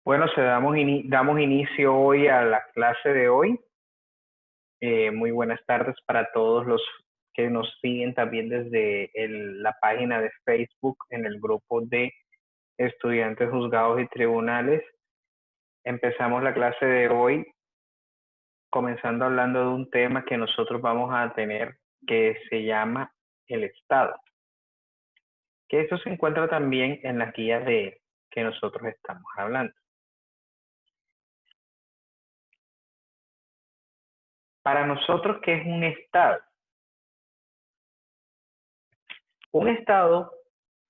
Bueno, damos inicio hoy a la clase de hoy. Muy buenas tardes para todos los que nos siguen también desde la página de Facebook en el grupo de estudiantes juzgados y tribunales. Empezamos la clase de hoy comenzando hablando de un tema que nosotros vamos a tener que se llama el Estado. Que eso se encuentra también en la guía de que nosotros estamos hablando. Para nosotros, ¿qué es un Estado? Un Estado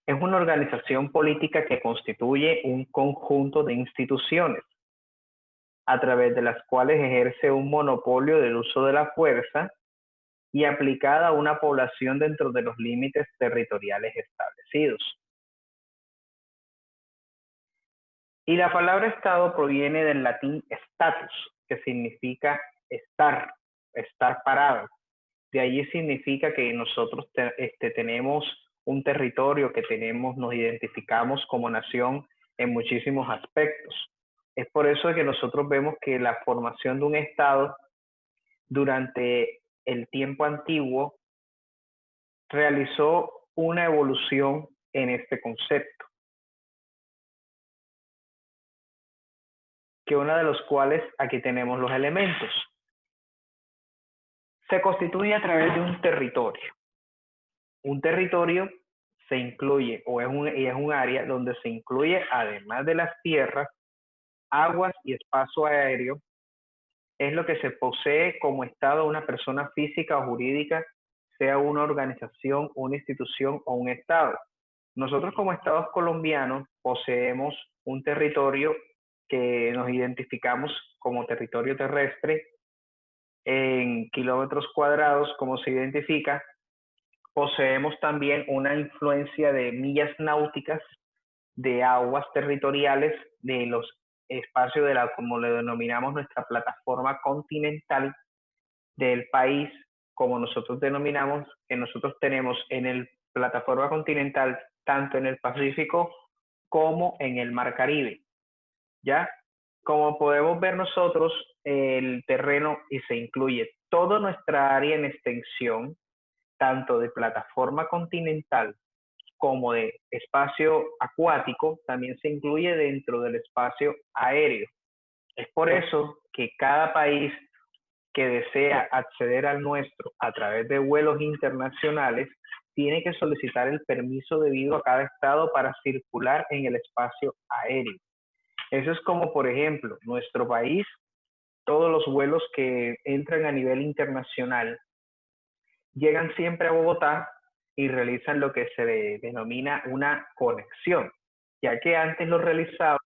es una organización política que constituye un conjunto de instituciones a través de las cuales ejerce un monopolio del uso de la fuerza y aplicada a una población dentro de los límites territoriales establecidos. Y la palabra Estado proviene del latín status, que significa estar parado. De allí significa que nosotros tenemos un territorio, que nos identificamos como nación en muchísimos aspectos. Es por eso que nosotros vemos que la formación de un Estado durante el tiempo antiguo realizó una evolución en este concepto, que una de los cuales aquí tenemos los elementos. Se constituye a través de un territorio. Un territorio se incluye o es un área donde se incluye, además de las tierras, aguas y espacio aéreo. Es lo que se posee como Estado una persona física o jurídica, sea una organización, una institución o un Estado. Nosotros como Estados colombianos poseemos un territorio que nos identificamos como territorio terrestre en kilómetros cuadrados, como se identifica. Poseemos también una influencia de millas náuticas de aguas territoriales de los espacios como le denominamos nuestra plataforma continental del país, como nosotros denominamos, que nosotros tenemos en el plataforma continental tanto en el Pacífico como en el Mar Caribe. ¿Ya? Como podemos ver nosotros, el terreno y se incluye toda nuestra área en extensión, tanto de plataforma continental como de espacio acuático, también se incluye dentro del espacio aéreo. Es por eso que cada país que desea acceder al nuestro a través de vuelos internacionales tiene que solicitar el permiso debido a cada estado para circular en el espacio aéreo. Eso es como, por ejemplo, nuestro país, todos los vuelos que entran a nivel internacional llegan siempre a Bogotá y realizan lo que se denomina una conexión, ya que antes lo realizaban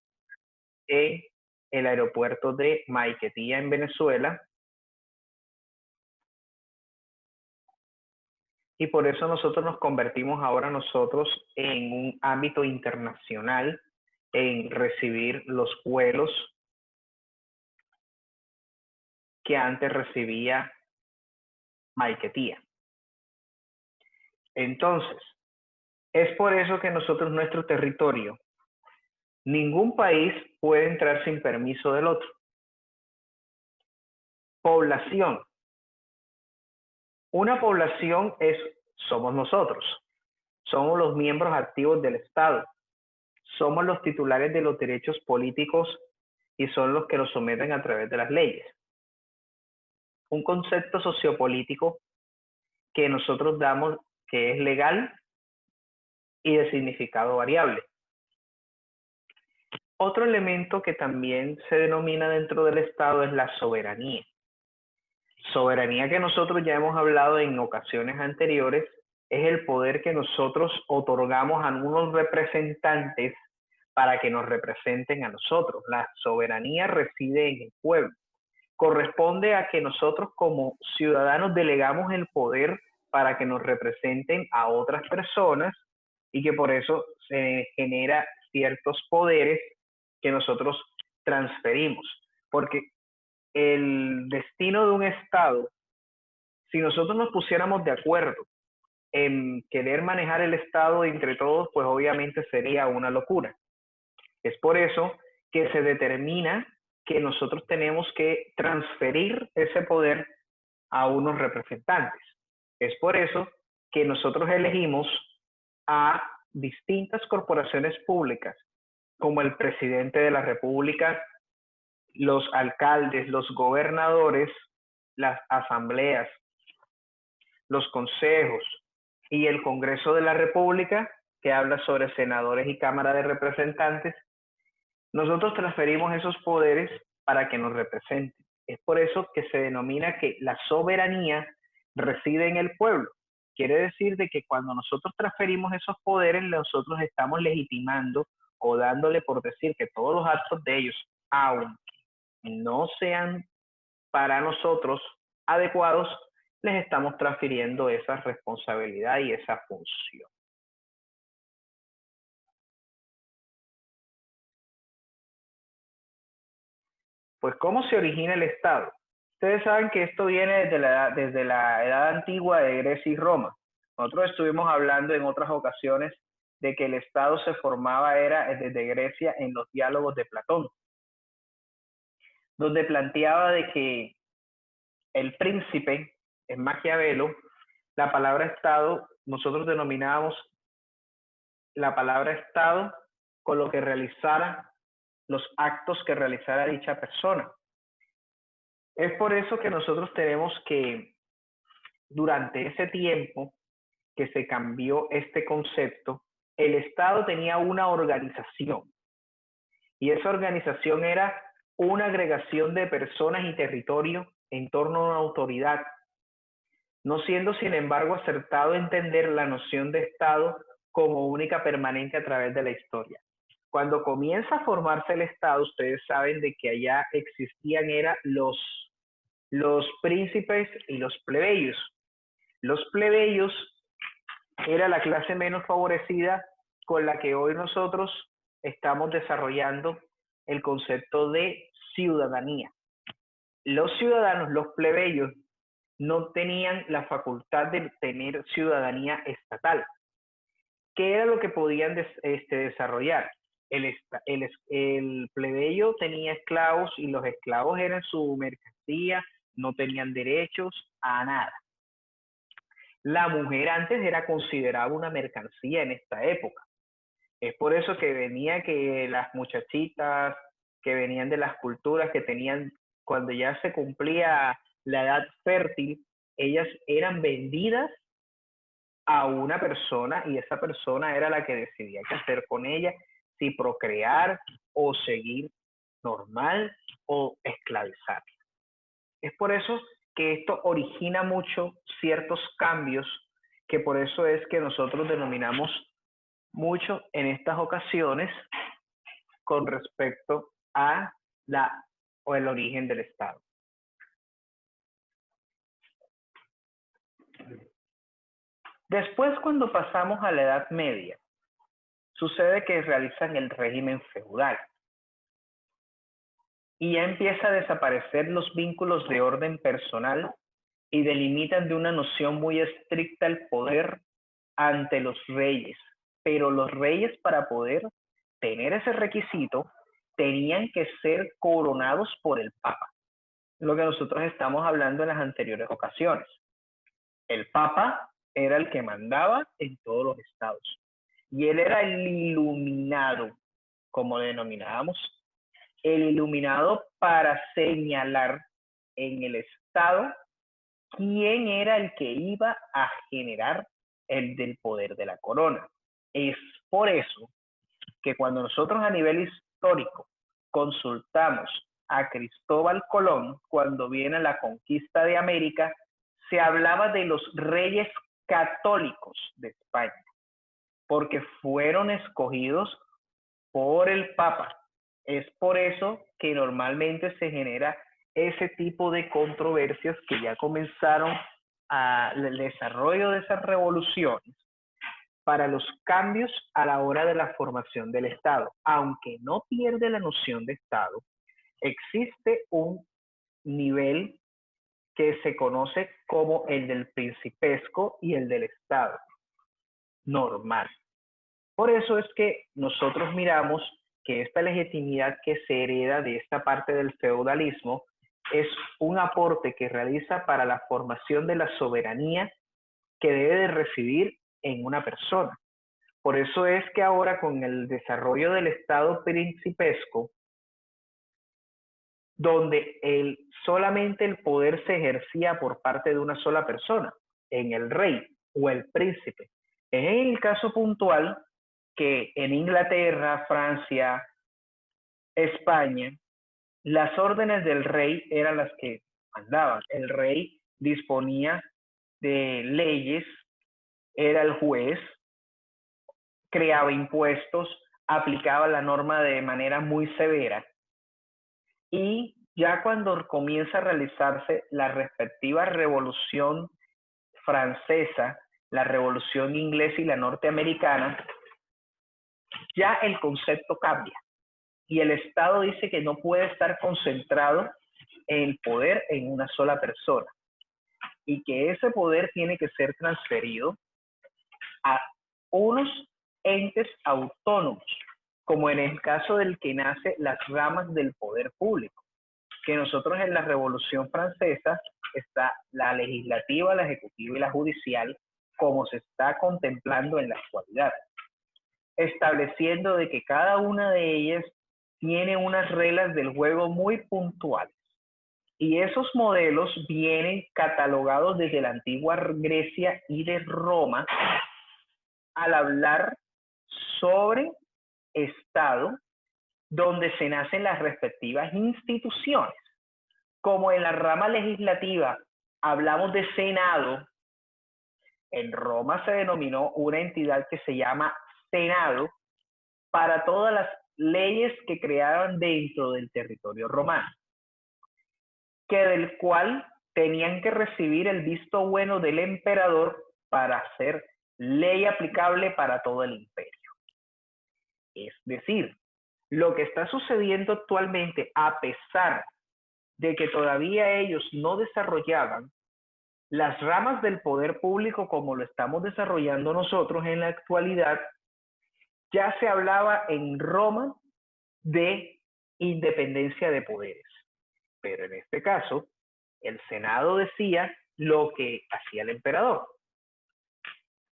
en el aeropuerto de Maiquetía en Venezuela, y por eso nosotros nos convertimos ahora nosotros en un ámbito internacional en recibir los vuelos que antes recibía Maiquetía. Entonces, es por eso que nosotros, nuestro territorio, ningún país puede entrar sin permiso del otro. Población. Una población somos nosotros. Somos los miembros activos del Estado. Somos los titulares de los derechos políticos y son los que los someten a través de las leyes. Un concepto sociopolítico que nosotros damos que es legal y de significado variable. Otro elemento que también se denomina dentro del Estado es la soberanía. Soberanía, que nosotros ya hemos hablado en ocasiones anteriores, es el poder que nosotros otorgamos a unos representantes para que nos representen a nosotros. La soberanía reside en el pueblo. Corresponde a que nosotros como ciudadanos delegamos el poder para que nos representen a otras personas y que por eso se genera ciertos poderes que nosotros transferimos. Porque el destino de un Estado, si nosotros nos pusiéramos de acuerdo en querer manejar el Estado entre todos, pues obviamente sería una locura. Es por eso que se determina que nosotros tenemos que transferir ese poder a unos representantes. Es por eso que nosotros elegimos a distintas corporaciones públicas, como el presidente de la República, los alcaldes, los gobernadores, las asambleas, los consejos y el Congreso de la República, que habla sobre senadores y Cámara de Representantes. Nosotros transferimos esos poderes para que nos representen. Es por eso que se denomina que la soberanía reside en el pueblo. Quiere decir de que cuando nosotros transferimos esos poderes, nosotros estamos legitimando o dándole por decir que todos los actos de ellos, aunque no sean para nosotros adecuados, les estamos transfiriendo esa responsabilidad y esa función. Pues, ¿cómo se origina el Estado? Ustedes saben que esto viene desde la edad antigua de Grecia y Roma. Nosotros estuvimos hablando en otras ocasiones de que el Estado se formaba desde Grecia en los diálogos de Platón, donde planteaba de que el príncipe, en Maquiavelo, la palabra Estado, nosotros denominábamos la palabra Estado con lo que realizara los actos que realizara dicha persona. Es por eso que nosotros tenemos que, durante ese tiempo que se cambió este concepto, el Estado tenía una organización. Y esa organización era una agregación de personas y territorio en torno a una autoridad, no siendo, sin embargo, acertado entender la noción de Estado como única permanente a través de la historia. Cuando comienza a formarse el Estado, ustedes saben de que allá existían los príncipes y los plebeyos. Los plebeyos era la clase menos favorecida con la que hoy nosotros estamos desarrollando el concepto de ciudadanía. Los ciudadanos, los plebeyos, no tenían la facultad de tener ciudadanía estatal. ¿Qué era lo que podían desarrollar? El plebeyo tenía esclavos y los esclavos eran su mercancía, no tenían derechos a nada. La mujer antes era considerada una mercancía en esta época. Es por eso que venía que las muchachitas que venían de las culturas que tenían, cuando ya se cumplía la edad fértil, ellas eran vendidas a una persona y esa persona era la que decidía qué hacer con ella, si procrear o seguir normal o esclavizar. Es por eso que esto origina mucho ciertos cambios, que por eso es que nosotros denominamos mucho en estas ocasiones con respecto a el origen del Estado. Después, cuando pasamos a la Edad Media, sucede que realizan el régimen feudal y ya empieza a desaparecer los vínculos de orden personal y delimitan de una noción muy estricta el poder ante los reyes. Pero los reyes, para poder tener ese requisito, tenían que ser coronados por el Papa. Lo que nosotros estamos hablando en las anteriores ocasiones. El Papa era el que mandaba en todos los estados. Y él era el iluminado, como denominábamos, el iluminado para señalar en el estado quién era el que iba a generar el del poder de la corona. Es por eso que cuando nosotros a nivel histórico consultamos a Cristóbal Colón, cuando viene la conquista de América, se hablaba de los reyes católicos de España, porque fueron escogidos por el Papa. Es por eso que normalmente se genera ese tipo de controversias que ya comenzaron el desarrollo de esas revoluciones para los cambios a la hora de la formación del Estado. Aunque no pierde la noción de Estado, existe un nivel que se conoce como el del principesco y el del Estado normal. Por eso es que nosotros miramos que esta legitimidad que se hereda de esta parte del feudalismo es un aporte que realiza para la formación de la soberanía que debe de residir en una persona. Por eso es que ahora con el desarrollo del Estado principesco, donde solamente el poder se ejercía por parte de una sola persona, en el rey o el príncipe. Es en el caso puntual que en Inglaterra, Francia, España, las órdenes del rey eran las que mandaban. El rey disponía de leyes, era el juez, creaba impuestos, aplicaba la norma de manera muy severa. Y ya cuando comienza a realizarse la respectiva revolución francesa, la revolución inglesa y la norteamericana, ya el concepto cambia. Y el Estado dice que no puede estar concentrado en el poder en una sola persona. Y que ese poder tiene que ser transferido a unos entes autónomos, como en el caso del que nace las ramas del poder público, que nosotros en la Revolución Francesa está la legislativa, la ejecutiva y la judicial, como se está contemplando en la actualidad, estableciendo de que cada una de ellas tiene unas reglas del juego muy puntuales. Y esos modelos vienen catalogados desde la antigua Grecia y de Roma al hablar sobre Estado, donde se nacen las respectivas instituciones. Como en la rama legislativa hablamos de Senado, en Roma se denominó una entidad que se llama Senado para todas las leyes que creaban dentro del territorio romano, que del cual tenían que recibir el visto bueno del emperador para hacer ley aplicable para todo el imperio. Es decir, lo que está sucediendo actualmente, a pesar de que todavía ellos no desarrollaban las ramas del poder público como lo estamos desarrollando nosotros en la actualidad, ya se hablaba en Roma de independencia de poderes. Pero en este caso, el Senado decía lo que hacía el emperador.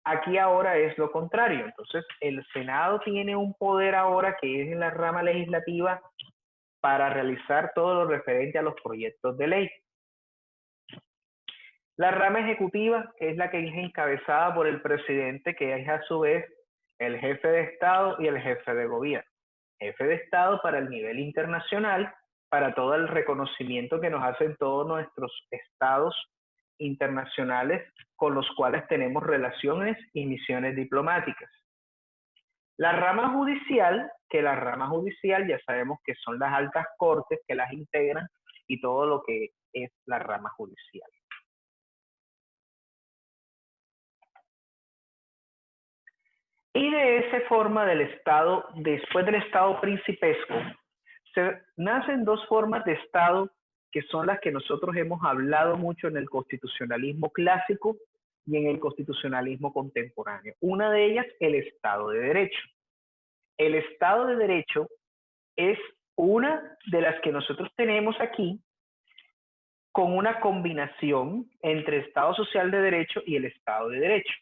Aquí ahora es lo contrario. Entonces, el Senado tiene un poder ahora que es en la rama legislativa para realizar todo lo referente a los proyectos de ley. La rama ejecutiva es la que es encabezada por el presidente, que es a su vez el jefe de Estado y el jefe de gobierno. Jefe de Estado para el nivel internacional, para todo el reconocimiento que nos hacen todos nuestros estados internacionales con los cuales tenemos relaciones y misiones diplomáticas. La rama judicial, que la rama judicial ya sabemos que son las altas cortes que las integran y todo lo que es la rama judicial. Y de esa forma del Estado, después del Estado principesco, nacen dos formas de Estado que son las que nosotros hemos hablado mucho en el constitucionalismo clásico y en el constitucionalismo contemporáneo. Una de ellas, el Estado de Derecho. El Estado de Derecho es una de las que nosotros tenemos aquí con una combinación entre Estado Social de Derecho y el Estado de Derecho.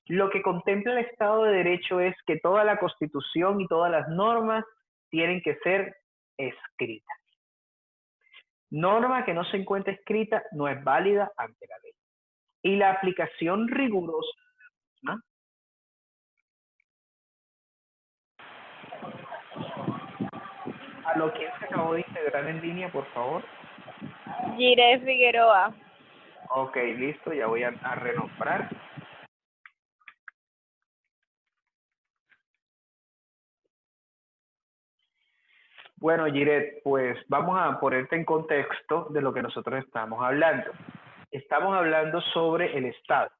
Lo que contempla el Estado de Derecho es que toda la Constitución y todas las normas tienen que ser escritas. Norma que no se encuentra escrita no es válida ante la ley. Y la aplicación rigurosa, ¿no? A lo que se acabó de integrar en línea, por favor. Jiré Figueroa. Ok, listo, ya voy a renombrar. Bueno, Jiret, pues vamos a ponerte en contexto de lo que nosotros estamos hablando. Estamos hablando sobre el Estado.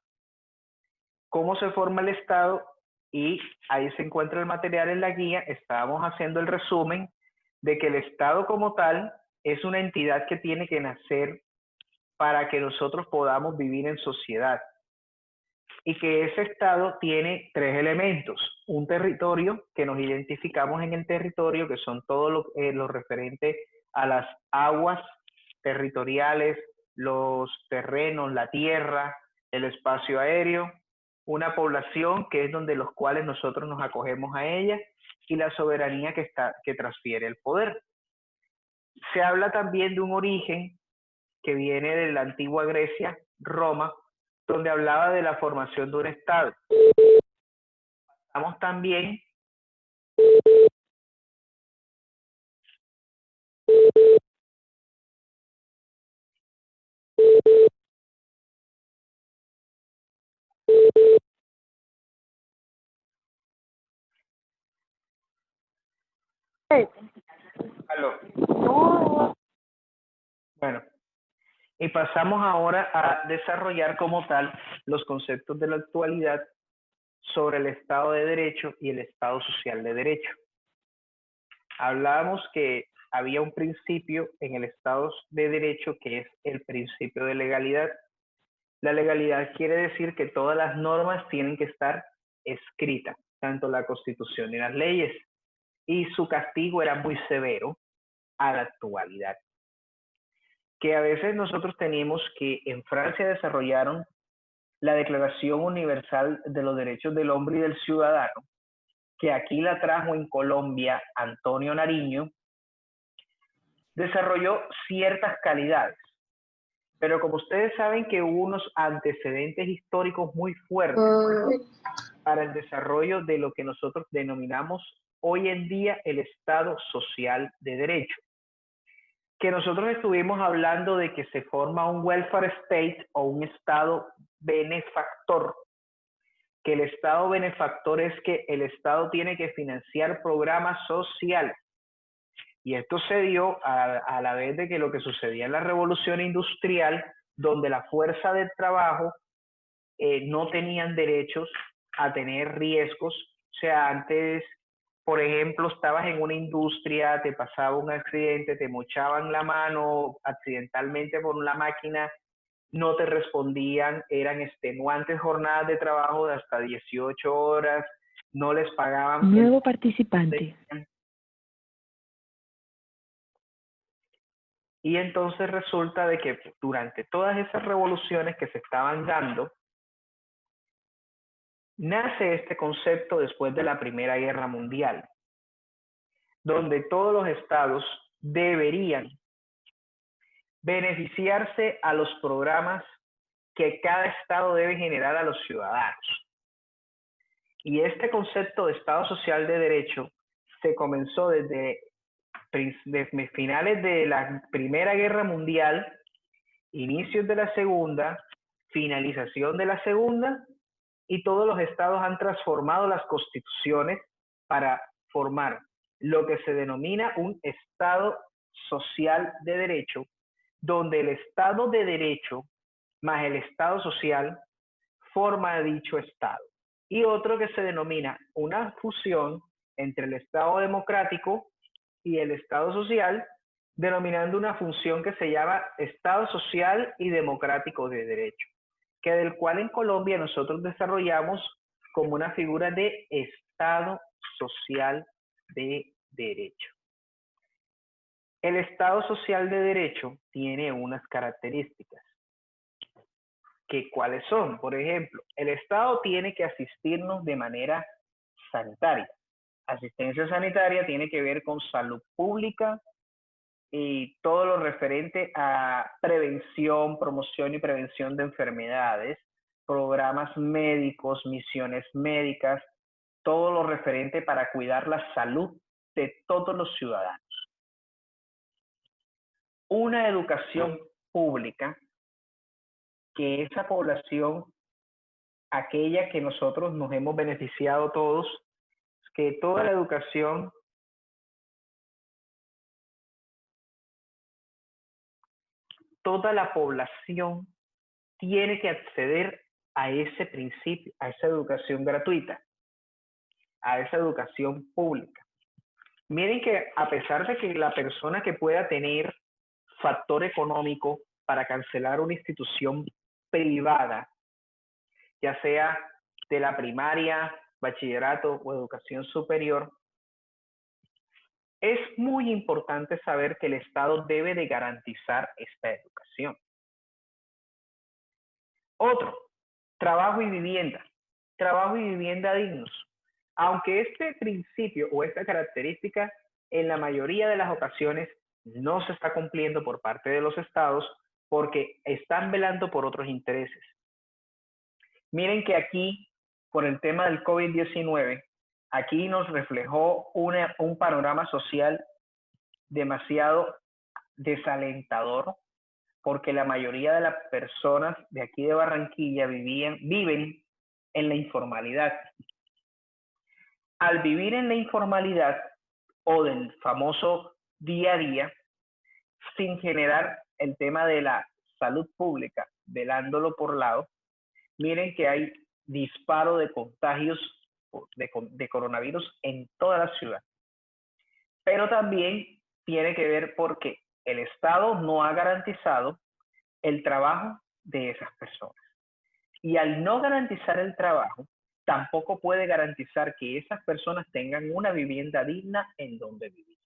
¿Cómo se forma el Estado? Y ahí se encuentra el material en la guía. Estábamos haciendo el resumen de que el Estado como tal es una entidad que tiene que nacer para que nosotros podamos vivir en sociedad. y que ese estado tiene tres elementos. Un territorio, que nos identificamos en el territorio, que son todo lo referente a las aguas territoriales, los terrenos, la tierra, el espacio aéreo. Una población, que es donde los cuales nosotros nos acogemos a ella, y la soberanía que transfiere el poder. Se habla también de un origen que viene de la antigua Grecia, Roma, donde hablaba de la formación de un estado. Vamos también aló. No. Bueno, y pasamos ahora a desarrollar como tal los conceptos de la actualidad sobre el Estado de Derecho y el Estado Social de Derecho. Hablábamos que había un principio en el Estado de Derecho que es el principio de legalidad. La legalidad quiere decir que todas las normas tienen que estar escritas, tanto la Constitución y las leyes, y su castigo era muy severo a la actualidad. Que a veces nosotros tenemos que en Francia desarrollaron la Declaración Universal de los Derechos del Hombre y del Ciudadano, que aquí la trajo en Colombia Antonio Nariño, desarrolló ciertas calidades. Pero como ustedes saben que hubo unos antecedentes históricos muy fuertes para el desarrollo de lo que nosotros denominamos hoy en día el Estado Social de Derecho. Que nosotros estuvimos hablando de que se forma un welfare state o un Estado benefactor. Que el Estado benefactor es que el Estado tiene que financiar programas sociales. Y esto se dio a la vez de que lo que sucedía en la revolución industrial, donde la fuerza del trabajo no tenían derechos a tener riesgos. O sea, antes, por ejemplo, estabas en una industria, te pasaba un accidente, te mochaban la mano accidentalmente por una máquina, no te respondían, eran extenuantes jornadas de trabajo de hasta 18 horas, no les pagaban. Nuevo participante. Y entonces resulta de que durante todas esas revoluciones que se estaban dando, nace este concepto después de la Primera Guerra Mundial, donde todos los estados deberían beneficiarse a los programas que cada estado debe generar a los ciudadanos. Y este concepto de Estado Social de Derecho se comenzó desde finales de la Primera Guerra Mundial, inicios de la Segunda, finalización de la Segunda, y todos los estados han transformado las constituciones para formar lo que se denomina un Estado Social de Derecho, donde el Estado de Derecho más el Estado Social forma dicho Estado. Y otro que se denomina una fusión entre el Estado democrático y el Estado social, denominando una función que se llama Estado Social y Democrático de Derecho, que del cual en Colombia nosotros desarrollamos como una figura de Estado Social de Derecho. El Estado Social de Derecho tiene unas características. ¿Cuáles son? Por ejemplo, el Estado tiene que asistirnos de manera sanitaria. Asistencia sanitaria tiene que ver con salud pública y todo lo referente a prevención, promoción y prevención de enfermedades, programas médicos, misiones médicas, todo lo referente para cuidar la salud de todos los ciudadanos. Una educación pública que esa población, aquella que nosotros nos hemos beneficiado todos, que toda la educación toda la población tiene que acceder a ese principio, a esa educación gratuita, a esa educación pública. Miren que a pesar de que la persona que pueda tener factor económico para cancelar una institución privada, ya sea de la primaria, bachillerato o educación superior, es muy importante saber que el Estado debe de garantizar esta educación. Otro, trabajo y vivienda. Trabajo y vivienda dignos. Aunque este principio o esta característica en la mayoría de las ocasiones no se está cumpliendo por parte de los estados porque están velando por otros intereses. Miren que aquí, por el tema del COVID-19, aquí nos reflejó un panorama social demasiado desalentador, porque la mayoría de las personas de aquí de Barranquilla viven en la informalidad. Al vivir en la informalidad o del famoso día a día, sin generar el tema de la salud pública, velándolo por lado, miren que hay disparo de contagios de coronavirus en toda la ciudad. Pero también tiene que ver porque el Estado no ha garantizado el trabajo de esas personas. Y al no garantizar el trabajo, tampoco puede garantizar que esas personas tengan una vivienda digna en donde vivir.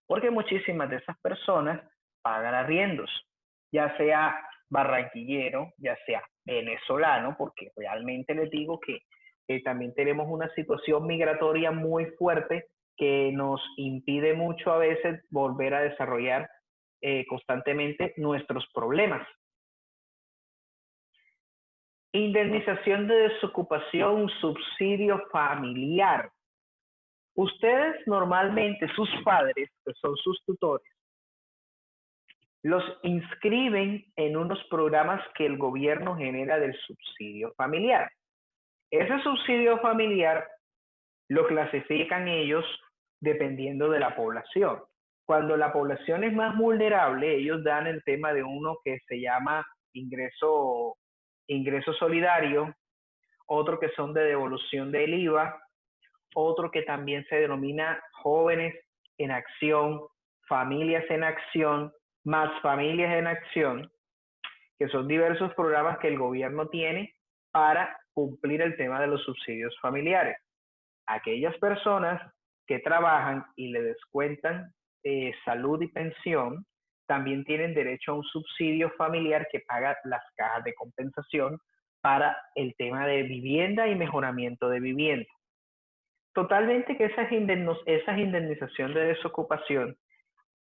Porque muchísimas de esas personas pagan arriendos, ya sea barranquillero, ya sea venezolano, porque realmente les digo que también tenemos una situación migratoria muy fuerte que nos impide mucho a veces volver a desarrollar constantemente nuestros problemas. Indemnización de desocupación, subsidio familiar. Ustedes normalmente, sus padres, que son sus tutores, los inscriben en unos programas que el gobierno genera del subsidio familiar. Ese subsidio familiar lo clasifican ellos dependiendo de la población. Cuando la población es más vulnerable, ellos dan el tema de uno que se llama ingreso solidario, otro que son de devolución del IVA, otro que también se denomina jóvenes en acción, familias en acción, más familias en acción, que son diversos programas que el gobierno tiene para cumplir el tema de los subsidios familiares. Aquellas personas que trabajan y le descuentan salud y pensión, también tienen derecho a un subsidio familiar que paga las cajas de compensación para el tema de vivienda y mejoramiento de vivienda. Totalmente que esas indemnización de desocupación,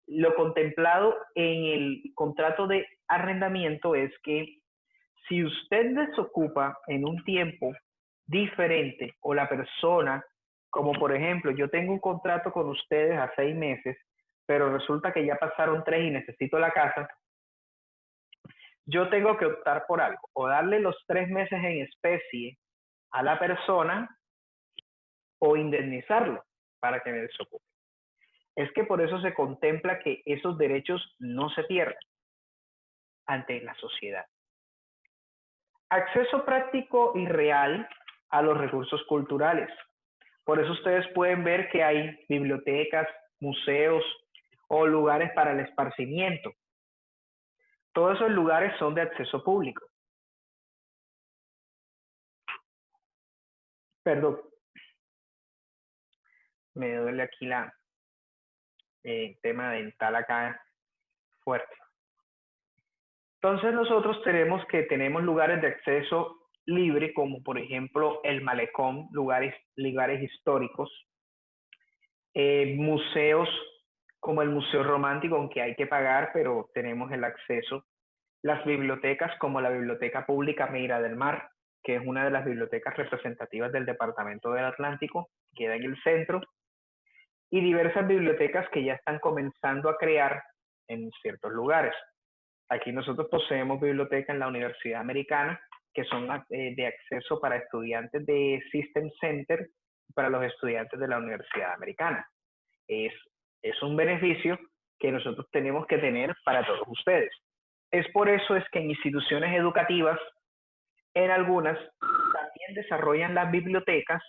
lo contemplado en el contrato de arrendamiento es que si usted desocupa en un tiempo diferente o la persona, como por ejemplo, yo tengo un contrato con ustedes a 6 meses, pero resulta que ya pasaron 3 y necesito la casa, yo tengo que optar por algo, o darle los 3 meses en especie a la persona o indemnizarlo para que me desocupe. Es que por eso se contempla que esos derechos no se pierdan ante la sociedad. Acceso práctico y real a los recursos culturales. Por eso ustedes pueden ver que hay bibliotecas, museos o lugares para el esparcimiento. Todos esos lugares son de acceso público. Perdón, me duele aquí el tema dental acá fuerte. Entonces nosotros tenemos lugares de acceso libre, como por ejemplo el Malecón, lugares históricos, museos como el Museo Romántico, aunque hay que pagar, pero tenemos el acceso. Las bibliotecas como la Biblioteca Pública Meira del Mar, que es una de las bibliotecas representativas del Departamento del Atlántico, queda en el centro, y diversas bibliotecas que ya están comenzando a crear en ciertos lugares. Aquí nosotros poseemos bibliotecas en la Universidad Americana, que son de acceso para estudiantes de System Center y para los estudiantes de la Universidad Americana. Es un beneficio que nosotros tenemos que tener para todos ustedes. Es por eso es que en instituciones educativas, en algunas, también desarrollan las bibliotecas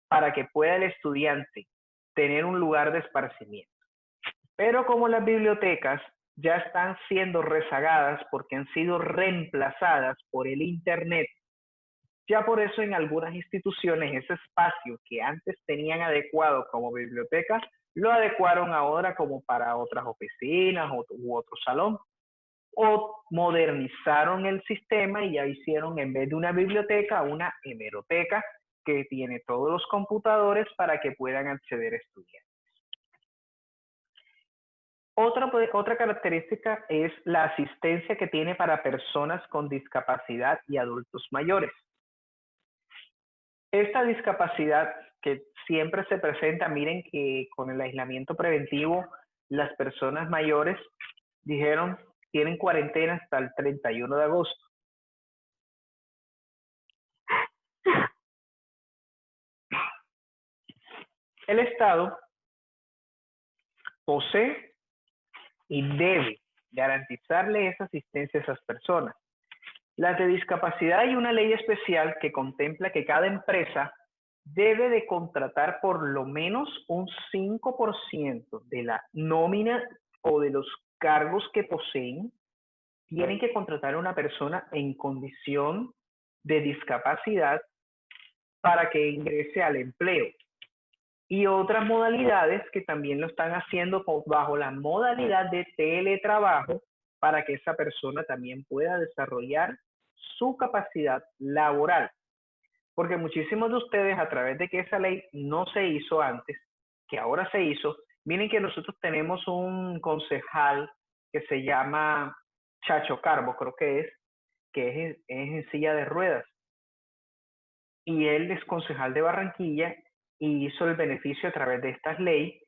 para que pueda el estudiante tener un lugar de esparcimiento. Pero como las bibliotecas ya están siendo rezagadas porque han sido reemplazadas por el Internet, Ya por eso en algunas instituciones ese espacio que antes tenían adecuado como biblioteca, lo adecuaron ahora como para otras oficinas u otro salón. O modernizaron el sistema y ya hicieron, en vez de una biblioteca, una hemeroteca que tiene todos los computadores para que puedan acceder estudiantes. Otra característica es la asistencia que tiene para personas con discapacidad y adultos mayores. Esta discapacidad que siempre se presenta, miren que con el aislamiento preventivo, las personas mayores dijeron tienen cuarentena hasta el 31 de agosto. El Estado posee y debe garantizarle esa asistencia a esas personas. Las de discapacidad, hay una ley especial que contempla que cada empresa debe de contratar por lo menos un 5% de la nómina o de los cargos que poseen. Tienen que contratar a una persona en condición de discapacidad para que ingrese al empleo. Y otras modalidades que también lo están haciendo bajo la modalidad de teletrabajo para que esa persona también pueda desarrollar su capacidad laboral. Porque muchísimos de ustedes, a través de que esa ley no se hizo antes, que ahora se hizo, miren que nosotros tenemos un concejal que se llama Chacho Carbo, creo que es en silla de ruedas. Y él es concejal de Barranquilla y hizo el beneficio a través de estas leyes,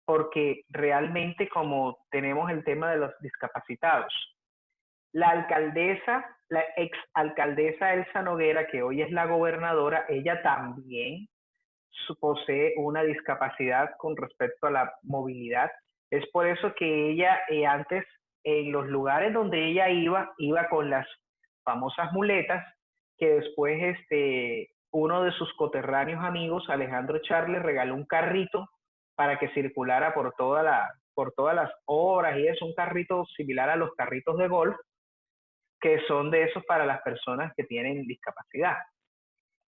porque realmente como tenemos el tema de los discapacitados. La alcaldesa, la ex alcaldesa Elsa Noguera, que hoy es la gobernadora, ella también posee una discapacidad con respecto a la movilidad. Es por eso que ella antes, en los lugares donde ella iba con las famosas muletas, que después uno de sus coterráneos amigos, Alejandro Charles, regaló un carrito para que circulara por todas las obras y es un carrito similar a los carritos de golf, que son de esos para las personas que tienen discapacidad.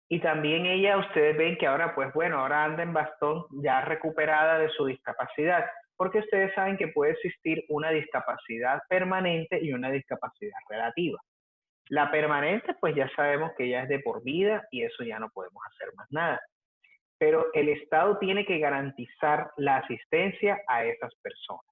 Y también ella, ustedes ven que ahora, pues bueno, ahora anda en bastón ya recuperada de su discapacidad, porque ustedes saben que puede existir una discapacidad permanente y una discapacidad relativa. La permanente, pues ya sabemos que ya es de por vida y eso ya no podemos hacer más nada. Pero el Estado tiene que garantizar la asistencia a esas personas.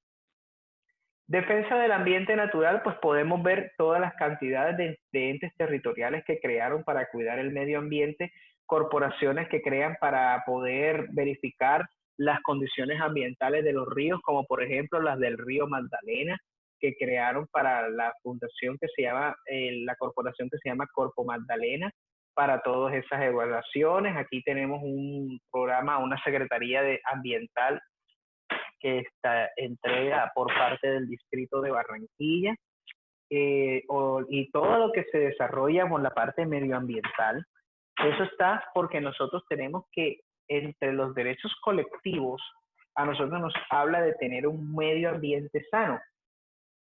Defensa del ambiente natural, pues podemos ver todas las cantidades de entes territoriales que crearon para cuidar el medio ambiente, corporaciones que crean para poder verificar las condiciones ambientales de los ríos, como por ejemplo las del río Magdalena, que crearon para la fundación que se llama, la corporación que se llama Corpo Magdalena, para todas esas evaluaciones. Aquí tenemos un programa, una secretaría ambiental que está entrega por parte del distrito de Barranquilla, y todo lo que se desarrolla con la parte medioambiental. Eso está porque nosotros tenemos que, entre los derechos colectivos, a nosotros nos habla de tener un medio ambiente sano,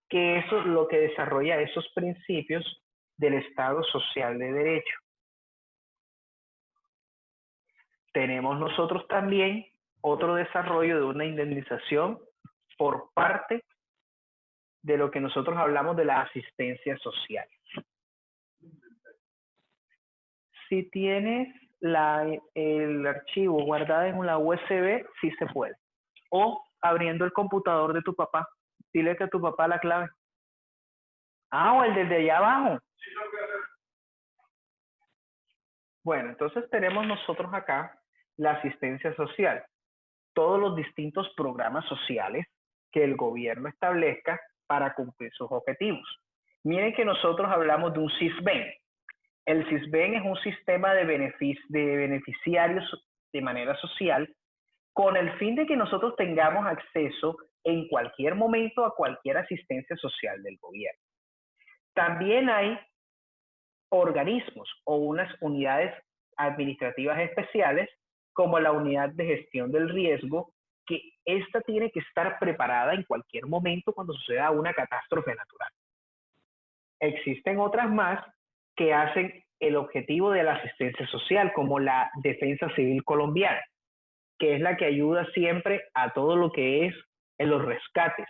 que eso es lo que desarrolla esos principios del Estado Social de Derecho. Tenemos nosotros también otro desarrollo de una indemnización por parte de lo que nosotros hablamos de la asistencia social. Si tienes el archivo guardado en una USB, sí se puede. O abriendo el computador de tu papá. Dile que a tu papá la clave. O el desde allá abajo. Bueno, entonces tenemos nosotros acá la asistencia social. Todos los distintos programas sociales que el gobierno establezca para cumplir sus objetivos. Miren que nosotros hablamos de un SISBEN. El SISBEN es un sistema de beneficiarios de manera social con el fin de que nosotros tengamos acceso en cualquier momento a cualquier asistencia social del gobierno. También hay organismos o unas unidades administrativas especiales como la unidad de gestión del riesgo, que esta tiene que estar preparada en cualquier momento cuando suceda una catástrofe natural. Existen otras más que hacen el objetivo de la asistencia social, como la Defensa Civil Colombiana, que es la que ayuda siempre a todo lo que es en los rescates.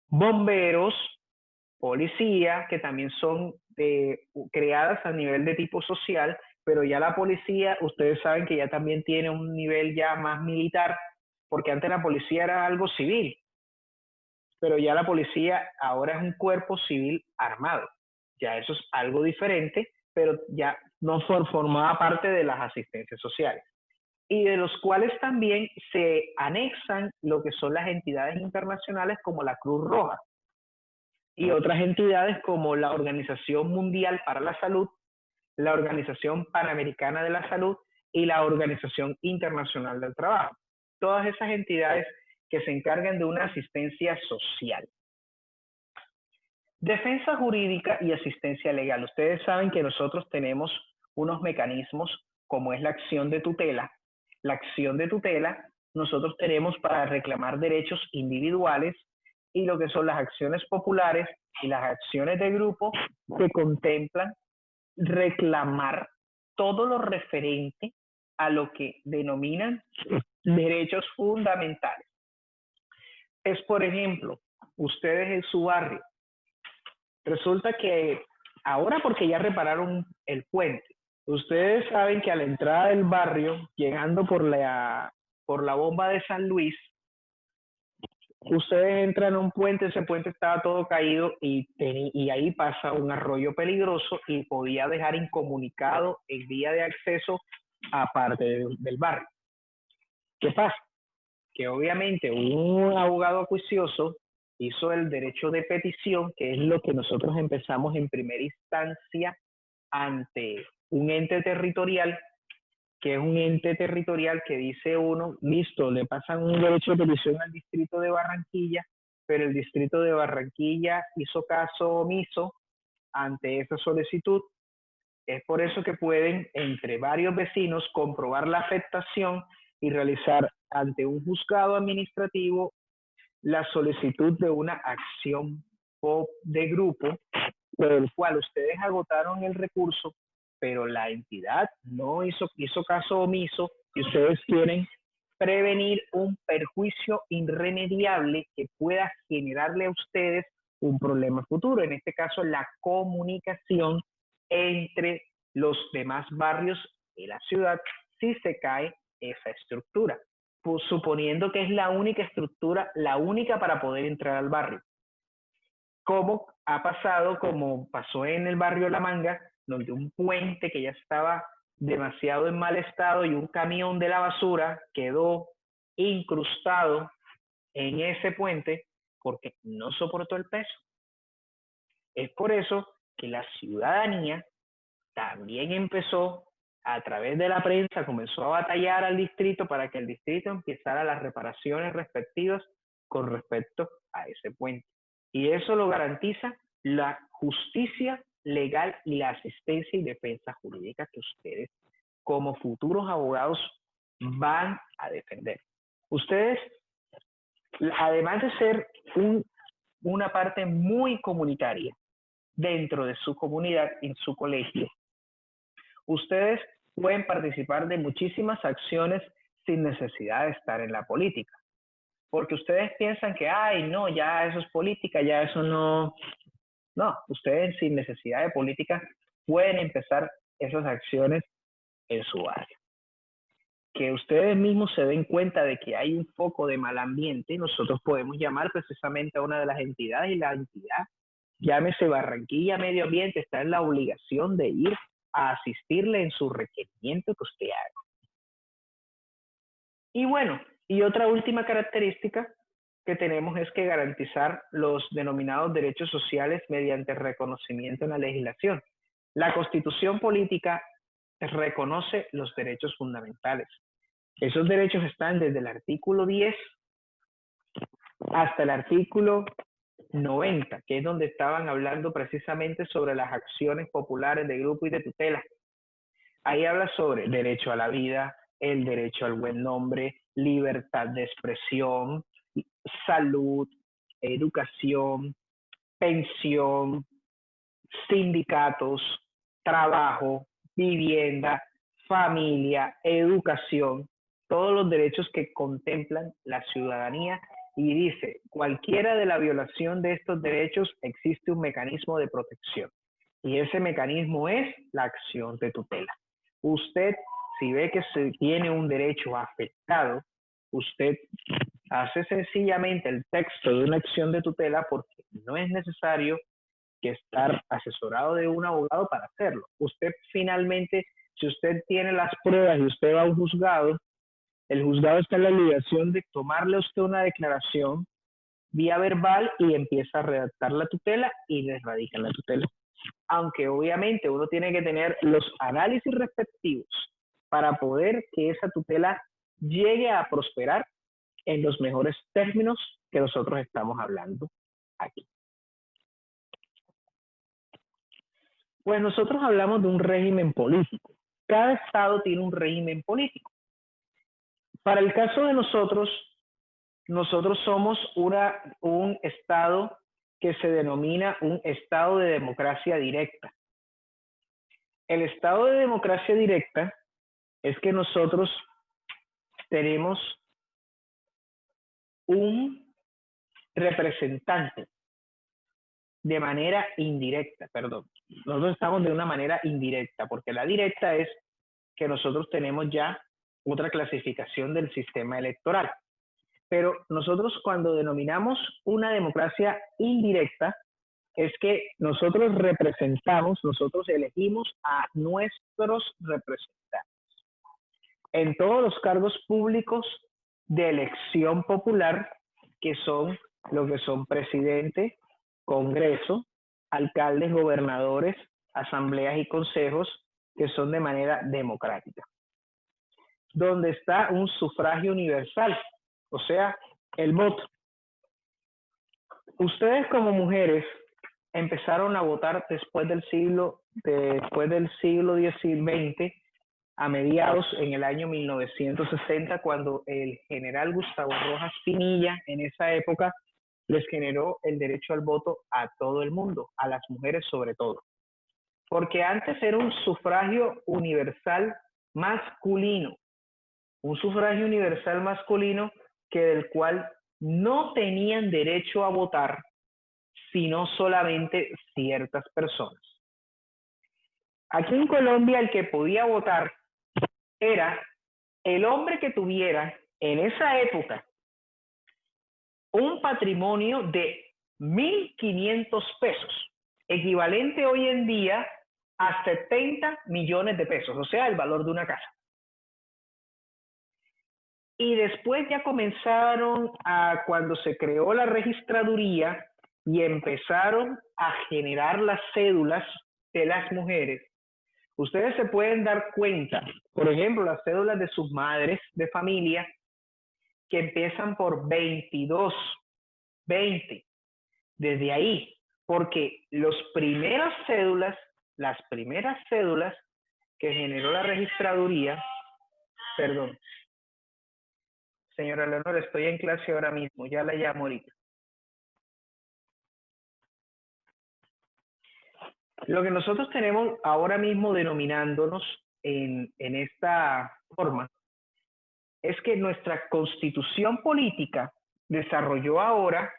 Bomberos, policía, que también son creadas a nivel de tipo social, pero ya la policía, ustedes saben que ya también tiene un nivel ya más militar, porque antes la policía era algo civil, pero ya la policía ahora es un cuerpo civil armado. Ya eso es algo diferente, pero ya no formaba parte de las asistencias sociales. Y de los cuales también se anexan lo que son las entidades internacionales como la Cruz Roja y otras entidades como la Organización Mundial para la Salud, la Organización Panamericana de la Salud y la Organización Internacional del Trabajo. Todas esas entidades que se encargan de una asistencia social. Defensa jurídica y asistencia legal. Ustedes saben que nosotros tenemos unos mecanismos como es la acción de tutela. La acción de tutela nosotros tenemos para reclamar derechos individuales y lo que son las acciones populares y las acciones de grupo que contemplan reclamar todo lo referente a lo que denominan derechos fundamentales. Es, por ejemplo, ustedes en su barrio, resulta que ahora porque ya repararon el puente, ustedes saben que a la entrada del barrio, llegando por la bomba de San Luis, ustedes entran a un puente, ese puente estaba todo caído y ahí pasa un arroyo peligroso y podía dejar incomunicado el vía de acceso a parte del barrio. ¿Qué pasa? Que obviamente un abogado acuicioso hizo el derecho de petición, que es lo que nosotros empezamos en primera instancia ante un ente territorial, que es un ente territorial que dice uno, listo, le pasan un derecho de petición al distrito de Barranquilla, pero el distrito de Barranquilla hizo caso omiso ante esa solicitud. Es por eso que pueden, entre varios vecinos, comprobar la afectación y realizar ante un juzgado administrativo la solicitud de una acción de grupo, por el cual ustedes agotaron el recurso, pero la entidad no hizo caso omiso y ustedes quieren prevenir un perjuicio irremediable que pueda generarle a ustedes un problema futuro. En este caso, la comunicación entre los demás barrios de la ciudad si se cae esa estructura, pues suponiendo que es la única estructura, la única para poder entrar al barrio. Como ha pasado, como pasó en el barrio La Manga, donde un puente que ya estaba demasiado en mal estado y un camión de la basura quedó incrustado en ese puente porque no soportó el peso. Es por eso que la ciudadanía también empezó, a través de la prensa, comenzó a batallar al distrito para que el distrito empezara las reparaciones respectivas con respecto a ese puente. Y eso lo garantiza la justicia legal y la asistencia y defensa jurídica que ustedes, como futuros abogados, van a defender. Ustedes, además de ser una parte muy comunitaria dentro de su comunidad, en su colegio, ustedes pueden participar de muchísimas acciones sin necesidad de estar en la política. Porque ustedes piensan que, ay, no, ya eso es política, ya eso no. No, ustedes sin necesidad de política pueden empezar esas acciones en su barrio. Que ustedes mismos se den cuenta de que hay un foco de mal ambiente, nosotros podemos llamar precisamente a una de las entidades y la entidad, llámese Barranquilla Medio Ambiente, está en la obligación de ir a asistirle en su requerimiento que usted haga. Y bueno, y otra última característica que tenemos es que garantizar los denominados derechos sociales mediante reconocimiento en la legislación. La Constitución política reconoce los derechos fundamentales. Esos derechos están desde el artículo 10 hasta el artículo 90, que es donde estaban hablando precisamente sobre las acciones populares de grupo y de tutela. Ahí habla sobre derecho a la vida, el derecho al buen nombre, libertad de expresión, salud, educación, pensión, sindicatos, trabajo, vivienda, familia, educación, todos los derechos que contemplan la ciudadanía, y dice, cualquiera de la violación de estos derechos existe un mecanismo de protección. Y ese mecanismo es la acción de tutela. Usted, si ve que se tiene un derecho afectado, usted hace sencillamente el texto de una acción de tutela, porque no es necesario que estar asesorado de un abogado para hacerlo. Usted finalmente, si usted tiene las pruebas y usted va a un juzgado, el juzgado está en la obligación de tomarle a usted una declaración vía verbal y empieza a redactar la tutela y le radican la tutela. Aunque obviamente uno tiene que tener los análisis respectivos para poder que esa tutela llegue a prosperar en los mejores términos que nosotros estamos hablando aquí. Pues nosotros hablamos de un régimen político. Cada estado tiene un régimen político. Para el caso de nosotros somos un estado que se denomina un estado de democracia directa. El estado de democracia directa es que nosotros tenemos un representante de manera indirecta, perdón. Nosotros estamos de una manera indirecta, porque la directa es que nosotros tenemos ya otra clasificación del sistema electoral. Pero nosotros cuando denominamos una democracia indirecta, es que nosotros representamos, nosotros elegimos a nuestros representantes en todos los cargos públicos de elección popular, que son lo que son presidente, congreso, alcaldes, gobernadores, asambleas y consejos, que son de manera democrática. Donde está un sufragio universal, o sea, el voto. Ustedes como mujeres empezaron a votar después del siglo XX, a mediados en el año 1960, cuando el general Gustavo Rojas Pinilla, en esa época, les generó el derecho al voto a todo el mundo, a las mujeres sobre todo. Porque antes era un sufragio universal masculino, que del cual no tenían derecho a votar sino solamente ciertas personas. Aquí en Colombia el que podía votar era el hombre que tuviera en esa época un patrimonio de 1.500 pesos, equivalente hoy en día a 70 millones de pesos, o sea, el valor de una casa. Y después ya comenzaron cuando se creó la registraduría y empezaron a generar las cédulas de las mujeres, ustedes se pueden dar cuenta, por ejemplo, las cédulas de sus madres de familia, que empiezan por 22, 20, desde ahí, porque las primeras cédulas que generó la registraduría, perdón, señora Leonor, estoy en clase ahora mismo, ya la llamo ahorita. Lo que nosotros tenemos ahora mismo denominándonos en esta forma es que nuestra constitución política desarrolló ahora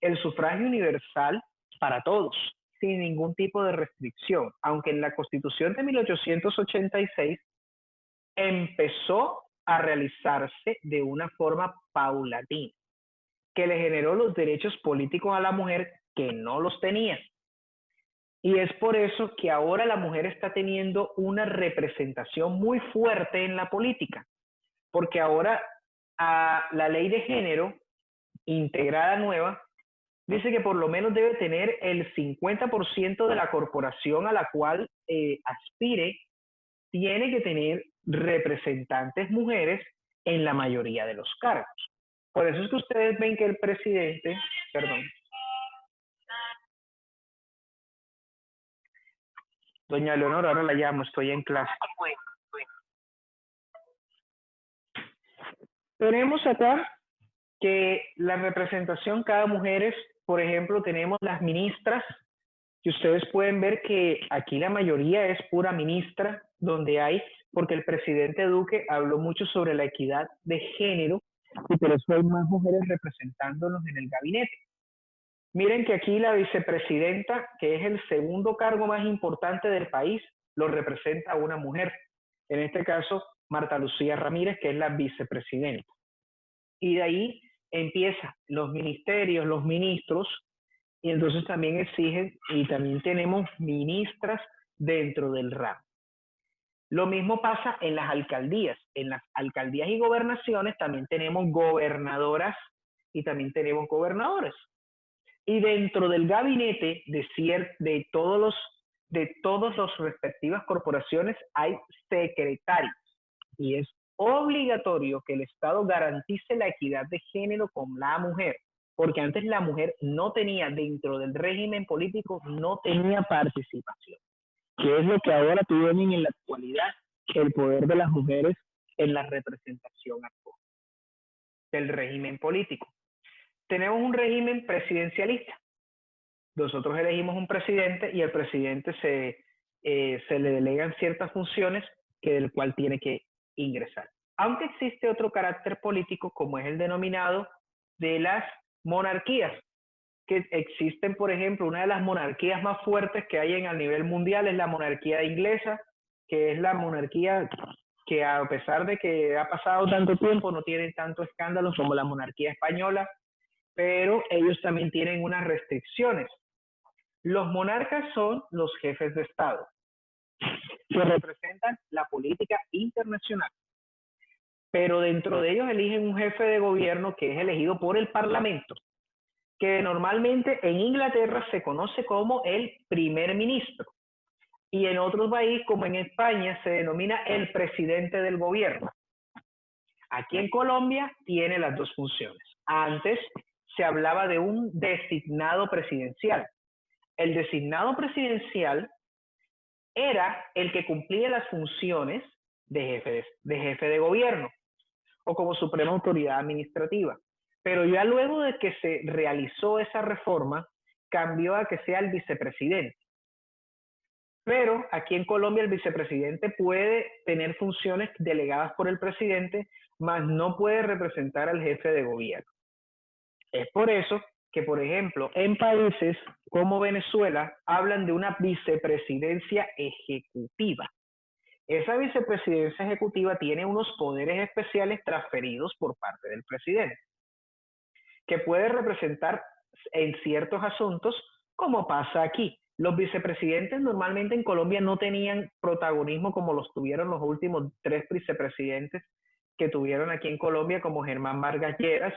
el sufragio universal para todos, sin ningún tipo de restricción, aunque en la Constitución de 1886 empezó a realizarse de una forma paulatina, que le generó los derechos políticos a la mujer que no los tenía. Y es por eso que ahora la mujer está teniendo una representación muy fuerte en la política, porque ahora la ley de género integrada nueva dice que por lo menos debe tener el 50% de la corporación a la cual aspire, tiene que tener representantes mujeres en la mayoría de los cargos. Por eso es que ustedes ven que el presidente, perdón, doña Leonor, ahora la llamo, estoy en clase. Tenemos acá que la representación cada mujer es, por ejemplo, tenemos las ministras Y ustedes pueden ver que aquí la mayoría es pura ministra, donde hay, porque el presidente Duque habló mucho sobre la equidad de género y por eso hay más mujeres representándonos en el gabinete. Miren que aquí la vicepresidenta, que es el segundo cargo más importante del país, lo representa una mujer. En este caso, Marta Lucía Ramírez, que es la vicepresidenta. Y de ahí empiezan los ministerios, los ministros, y entonces también exigen, y también tenemos ministras dentro del ramo. Lo mismo pasa en las alcaldías. En las alcaldías y gobernaciones también tenemos gobernadoras y también tenemos gobernadores. Y dentro del gabinete de todas las respectivas corporaciones hay secretarios. Y es obligatorio que el Estado garantice la equidad de género con la mujer, porque antes la mujer no tenía, dentro del régimen político, no tenía participación, que es lo que ahora tienen en la actualidad el poder de las mujeres en la representación actual del régimen político. Tenemos un régimen presidencialista. Nosotros elegimos un presidente y al presidente se le delegan ciertas funciones del cual tiene que ingresar. Aunque existe otro carácter político, como es el denominado de las monarquías, que existen, por ejemplo, una de las monarquías más fuertes que hay a nivel mundial es la monarquía inglesa, que es la monarquía que a pesar de que ha pasado tanto tiempo no tiene tanto escándalo como la monarquía española, pero ellos también tienen unas restricciones. Los monarcas son los jefes de Estado, que representan la política internacional. Pero dentro de ellos eligen un jefe de gobierno que es elegido por el Parlamento, que normalmente en Inglaterra se conoce como el primer ministro. Y en otros países, como en España, se denomina el presidente del gobierno. Aquí en Colombia tiene las dos funciones. Antes se hablaba de un designado presidencial. El designado presidencial era el que cumplía las funciones de jefe de gobierno o como suprema autoridad administrativa. Pero ya luego de que se realizó esa reforma, cambió a que sea el vicepresidente. Pero aquí en Colombia el vicepresidente puede tener funciones delegadas por el presidente, mas no puede representar al jefe de gobierno. Es por eso que, por ejemplo, en países como Venezuela hablan de una vicepresidencia ejecutiva. Esa vicepresidencia ejecutiva tiene unos poderes especiales transferidos por parte del presidente, que puede representar en ciertos asuntos, como pasa aquí. Los vicepresidentes normalmente en Colombia no tenían protagonismo como los tuvieron los últimos 3 vicepresidentes que tuvieron aquí en Colombia, como Germán Vargas Lleras.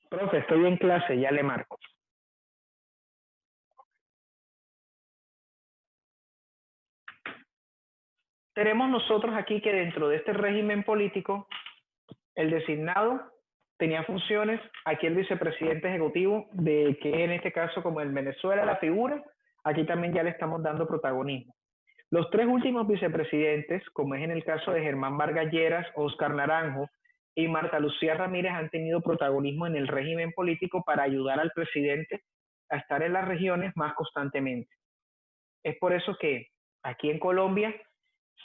Profe, estoy en clase, ya le marco. Tenemos nosotros aquí que dentro de este régimen político, el designado tenía funciones, aquí el vicepresidente ejecutivo, de que en este caso como en Venezuela la figura, aquí también ya le estamos dando protagonismo. Los 3 últimos vicepresidentes, como es en el caso de Germán Vargas Lleras, Óscar Naranjo y Marta Lucía Ramírez, han tenido protagonismo en el régimen político para ayudar al presidente a estar en las regiones más constantemente. Es por eso que aquí en Colombia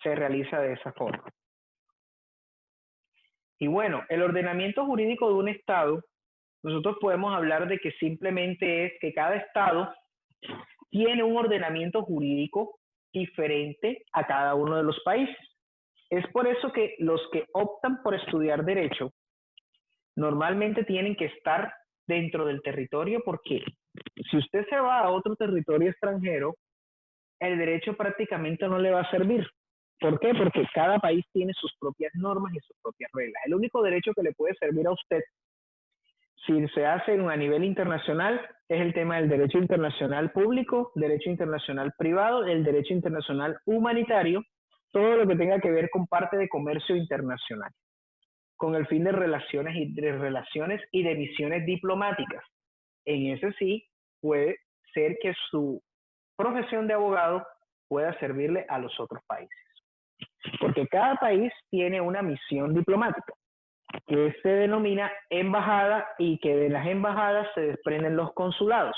se realiza de esa forma. Y bueno, el ordenamiento jurídico de un Estado, nosotros podemos hablar de que simplemente es que cada Estado tiene un ordenamiento jurídico diferente a cada uno de los países. Es por eso que los que optan por estudiar Derecho normalmente tienen que estar dentro del territorio, porque si usted se va a otro territorio extranjero, el derecho prácticamente no le va a servir. ¿Por qué? Porque cada país tiene sus propias normas y sus propias reglas. El único derecho que le puede servir a usted, si se hace a nivel internacional, es el tema del derecho internacional público, derecho internacional privado, el derecho internacional humanitario, todo lo que tenga que ver con parte de comercio internacional, con el fin de relaciones y de misiones diplomáticas. En ese sí puede ser que su profesión de abogado pueda servirle a los otros países. Porque cada país tiene una misión diplomática. que se denomina embajada y que de las embajadas se desprenden los consulados.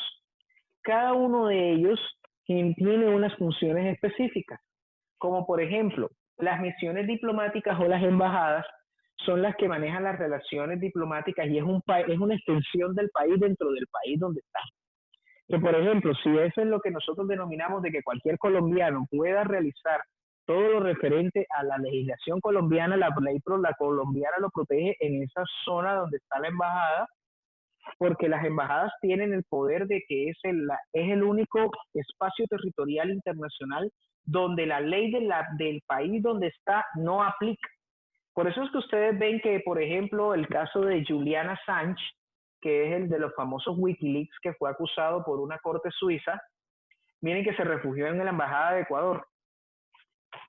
Cada uno de ellos tiene unas funciones específicas, como por ejemplo, las misiones diplomáticas o las embajadas son las que manejan las relaciones diplomáticas y es una extensión del país dentro del país donde está. Que por ejemplo, si eso es lo que nosotros denominamos de que cualquier colombiano pueda realizar todo lo referente a la legislación colombiana, la ley la colombiana lo protege en esa zona donde está la embajada, porque las embajadas tienen el poder de que es el único espacio territorial internacional donde la ley del país donde está no aplica. Por eso es que ustedes ven que, por ejemplo, el caso de Julian Assange, que es el de los famosos Wikileaks, que fue acusado por una corte suiza, miren que se refugió en la embajada de Ecuador.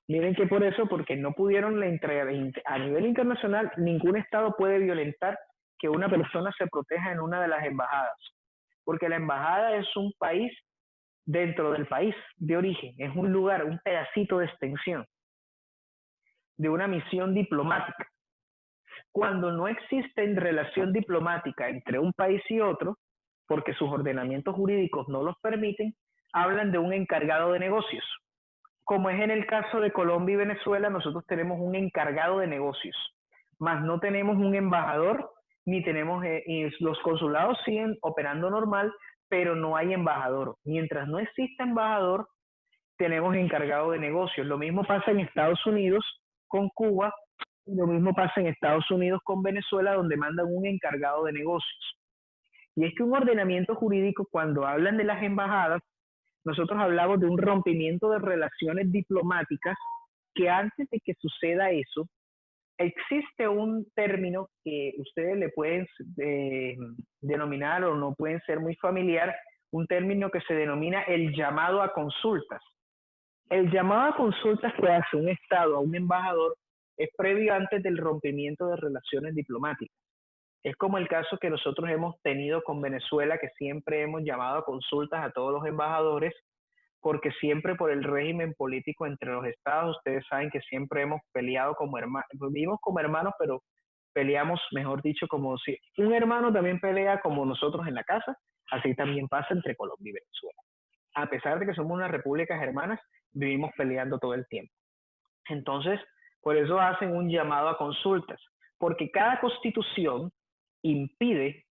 Miren que por eso, porque no pudieron entregar a nivel internacional, ningún estado puede violentar que una persona se proteja en una de las embajadas, porque la embajada es un país dentro del país de origen, es un lugar, un pedacito de extensión de una misión diplomática. Cuando no existe relación diplomática entre un país y otro, porque sus ordenamientos jurídicos no los permiten, hablan de un encargado de negocios. Como es en el caso de Colombia y Venezuela, nosotros tenemos un encargado de negocios, más no tenemos un embajador, ni tenemos, los consulados siguen operando normal, pero no hay embajador. Mientras no exista embajador, tenemos encargado de negocios. Lo mismo pasa en Estados Unidos con Cuba, y lo mismo pasa en Estados Unidos con Venezuela, donde mandan un encargado de negocios. Y es que un ordenamiento jurídico, cuando hablan de las embajadas, nosotros hablamos de un rompimiento de relaciones diplomáticas que antes de que suceda eso, existe un término que ustedes le pueden denominar o no pueden ser muy familiar, un término que se denomina el llamado a consultas. El llamado a consultas que hace un Estado a un embajador es previo antes del rompimiento de relaciones diplomáticas. Es como el caso que nosotros hemos tenido con Venezuela, que siempre hemos llamado a consultas a todos los embajadores, porque siempre por el régimen político entre los estados, ustedes saben que siempre hemos peleado como hermanos, vivimos como hermanos, pero peleamos, mejor dicho, como si un hermano también pelea como nosotros en la casa, así también pasa entre Colombia y Venezuela. A pesar de que somos unas repúblicas hermanas, vivimos peleando todo el tiempo. Entonces, por eso hacen un llamado a consultas, porque cada constitución impide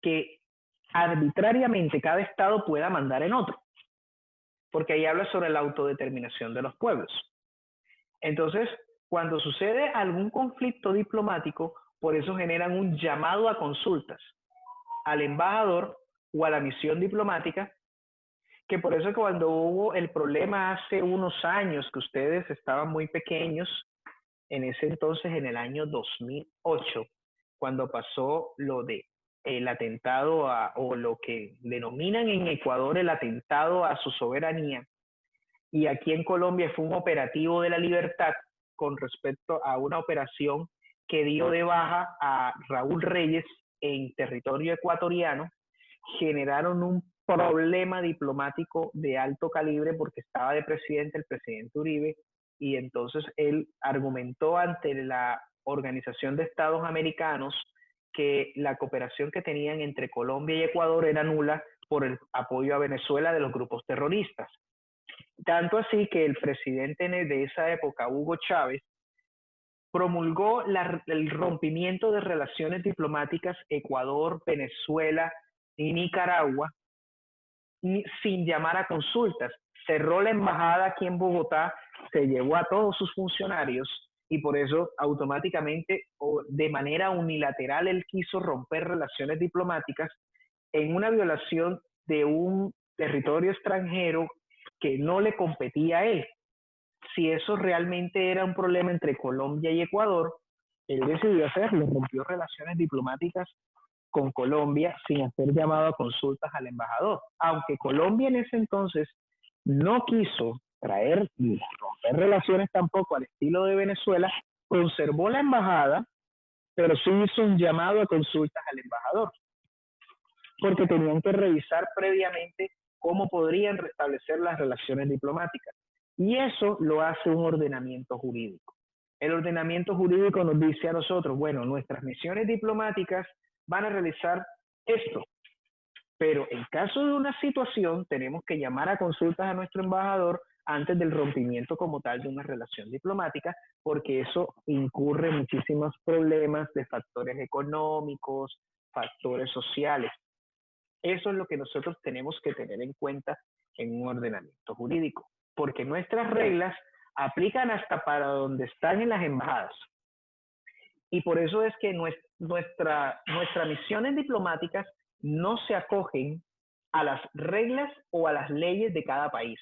que arbitrariamente cada estado pueda mandar en otro, porque ahí habla sobre la autodeterminación de los pueblos. Entonces, cuando sucede algún conflicto diplomático, por eso generan un llamado a consultas al embajador o a la misión diplomática, que por eso cuando hubo el problema hace unos años, que ustedes estaban muy pequeños, en ese entonces, en el año 2008, cuando pasó lo de el atentado o lo que denominan en Ecuador el atentado a su soberanía, y aquí en Colombia fue un operativo de la libertad con respecto a una operación que dio de baja a Raúl Reyes en territorio ecuatoriano, generaron un problema diplomático de alto calibre porque estaba de presidente el presidente Uribe, y entonces él argumentó ante la Organización de Estados Americanos que la cooperación que tenían entre Colombia y Ecuador era nula por el apoyo a Venezuela de los grupos terroristas. Tanto así que el presidente de esa época, Hugo Chávez, promulgó el rompimiento de relaciones diplomáticas Ecuador, Venezuela y Nicaragua sin llamar a consultas. Cerró la embajada aquí en Bogotá, se llevó a todos sus funcionarios y por eso automáticamente o de manera unilateral él quiso romper relaciones diplomáticas en una violación de un territorio extranjero que no le competía a él. Si eso realmente era un problema entre Colombia y Ecuador, él decidió hacerlo, rompió relaciones diplomáticas con Colombia sin hacer llamado a consultas al embajador. Aunque Colombia en ese entonces no quiso traer ni romper relaciones tampoco al estilo de Venezuela, conservó la embajada, pero sí hizo un llamado a consultas al embajador, porque tenían que revisar previamente cómo podrían restablecer las relaciones diplomáticas. Y eso lo hace un ordenamiento jurídico. El ordenamiento jurídico nos dice a nosotros, bueno, nuestras misiones diplomáticas van a realizar esto, pero en caso de una situación tenemos que llamar a consultas a nuestro embajador antes del rompimiento como tal de una relación diplomática, porque eso incurre muchísimos problemas de factores económicos, factores sociales. Eso es lo que nosotros tenemos que tener en cuenta en un ordenamiento jurídico, porque nuestras reglas aplican hasta para donde están en las embajadas. Y por eso es que nuestras misiones diplomáticas no se acogen a las reglas o a las leyes de cada país,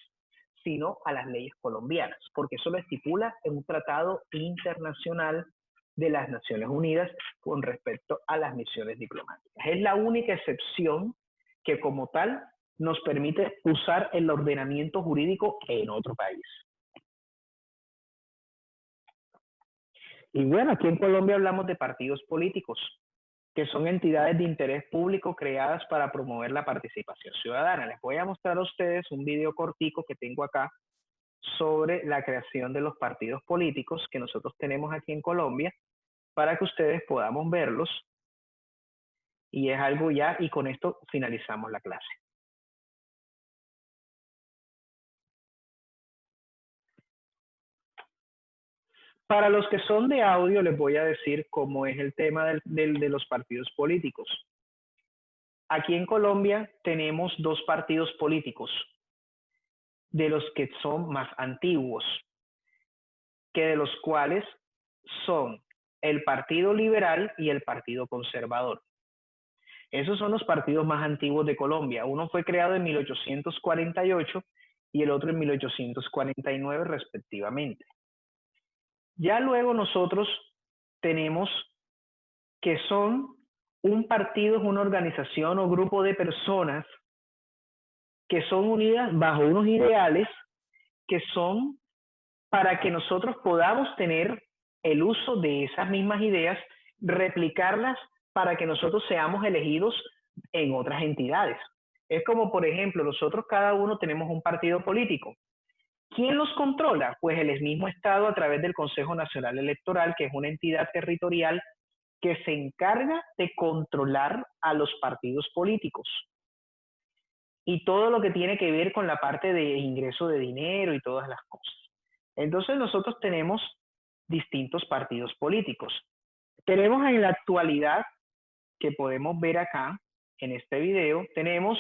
sino a las leyes colombianas, porque eso lo estipula en un tratado internacional de las Naciones Unidas con respecto a las misiones diplomáticas. Es la única excepción que como tal nos permite usar el ordenamiento jurídico en otro país. Y bueno, aquí en Colombia hablamos de partidos políticos, que son entidades de interés público creadas para promover la participación ciudadana. Les voy a mostrar a ustedes un video cortico que tengo acá sobre la creación de los partidos políticos que nosotros tenemos aquí en Colombia, para que ustedes podamos verlos. Y es algo ya, y con esto finalizamos la clase. Para los que son de audio, les voy a decir cómo es el tema de los partidos políticos. Aquí en Colombia tenemos dos partidos políticos, de los que son más antiguos, que de los cuales son el Partido Liberal y el Partido Conservador. Esos son los partidos más antiguos de Colombia. Uno fue creado en 1848 y el otro en 1849 respectivamente. Ya luego nosotros tenemos que son un partido, es una organización o grupo de personas que son unidas bajo unos ideales que son para que nosotros podamos tener el uso de esas mismas ideas, replicarlas para que nosotros seamos elegidos en otras entidades. Es como, por ejemplo, nosotros cada uno tenemos un partido político. ¿Quién los controla? Pues el mismo Estado a través del Consejo Nacional Electoral, que es una entidad territorial que se encarga de controlar a los partidos políticos y todo lo que tiene que ver con la parte de ingreso de dinero y todas las cosas. Entonces nosotros tenemos distintos partidos políticos. Tenemos en la actualidad, que podemos ver acá en este video, tenemos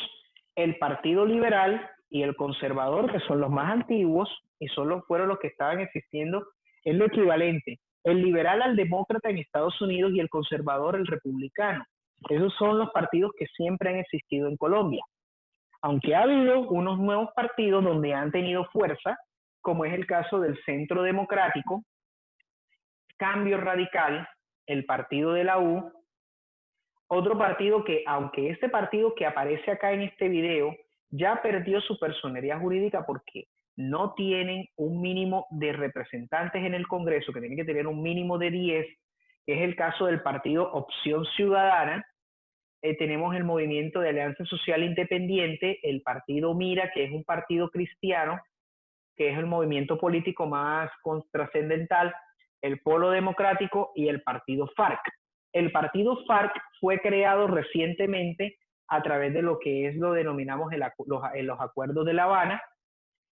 el Partido Liberal y el Conservador, que son los más antiguos y fueron los que estaban existiendo. Es lo equivalente. El liberal al demócrata en Estados Unidos y el conservador el republicano. Esos son los partidos que siempre han existido en Colombia. Aunque ha habido unos nuevos partidos donde han tenido fuerza, como es el caso del Centro Democrático, Cambio Radical, el Partido de la U, otro partido que, aunque este partido que aparece acá en este video, ya perdió su personería jurídica porque no tienen un mínimo de representantes en el Congreso, que tienen que tener un mínimo de 10, es el caso del partido Opción Ciudadana. Tenemos el Movimiento de Alianza Social Independiente, el partido Mira, que es un partido cristiano, que es el movimiento político más trascendental, el Polo Democrático y el partido FARC. El partido FARC fue creado recientemente a través de lo que lo denominamos los acuerdos de La Habana,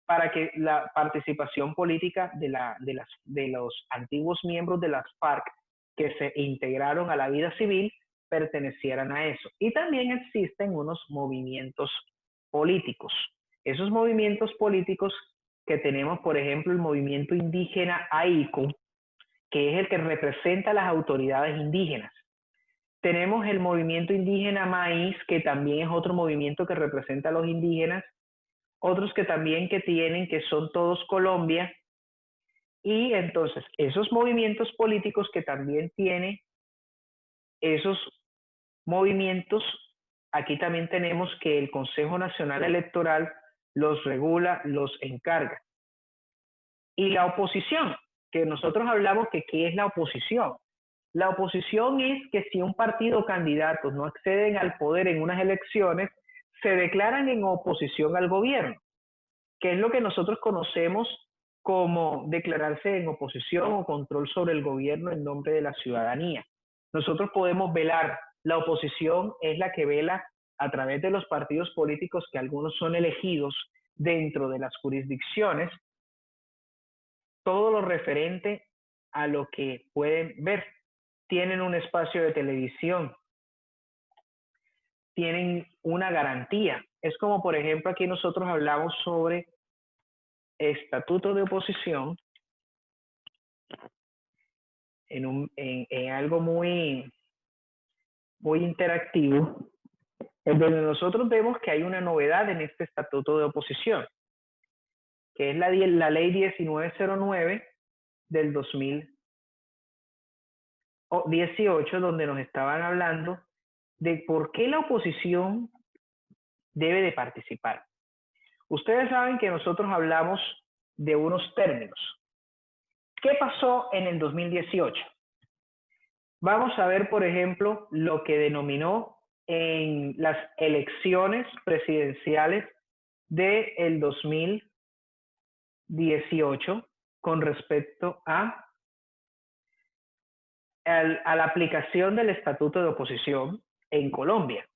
para que la participación política de los antiguos miembros de las FARC que se integraron a la vida civil pertenecieran a eso. Y también existen unos movimientos políticos. Esos movimientos políticos que tenemos, por ejemplo, el movimiento indígena AICO, que es el que representa a las autoridades indígenas. Tenemos el movimiento indígena Maíz, que también es otro movimiento que representa a los indígenas. Otros que también que son Todos Colombia. Y entonces, esos movimientos políticos que también tiene esos movimientos, aquí también tenemos que el Consejo Nacional Electoral los regula, los encarga. Y la oposición, que nosotros hablamos que ¿qué es la oposición? La oposición es que si un partido o candidatos no acceden al poder en unas elecciones, se declaran en oposición al gobierno, que es lo que nosotros conocemos como declararse en oposición o control sobre el gobierno en nombre de la ciudadanía. Nosotros podemos velar, la oposición es la que vela a través de los partidos políticos, que algunos son elegidos dentro de las jurisdicciones, todo lo referente a lo que pueden ver. Tienen un espacio de televisión, tienen una garantía. Es como, por ejemplo, aquí nosotros hablamos sobre estatuto de oposición en algo muy interactivo, en donde nosotros vemos que hay una novedad en este estatuto de oposición, que es la ley 1909 del 2018, donde nos estaban hablando de por qué la oposición debe de participar. Ustedes saben que nosotros hablamos de unos términos. ¿Qué pasó en el 2018? Vamos a ver, por ejemplo, lo que denominó en las elecciones presidenciales del 2018 con respecto a la aplicación del estatuto de oposición en Colombia.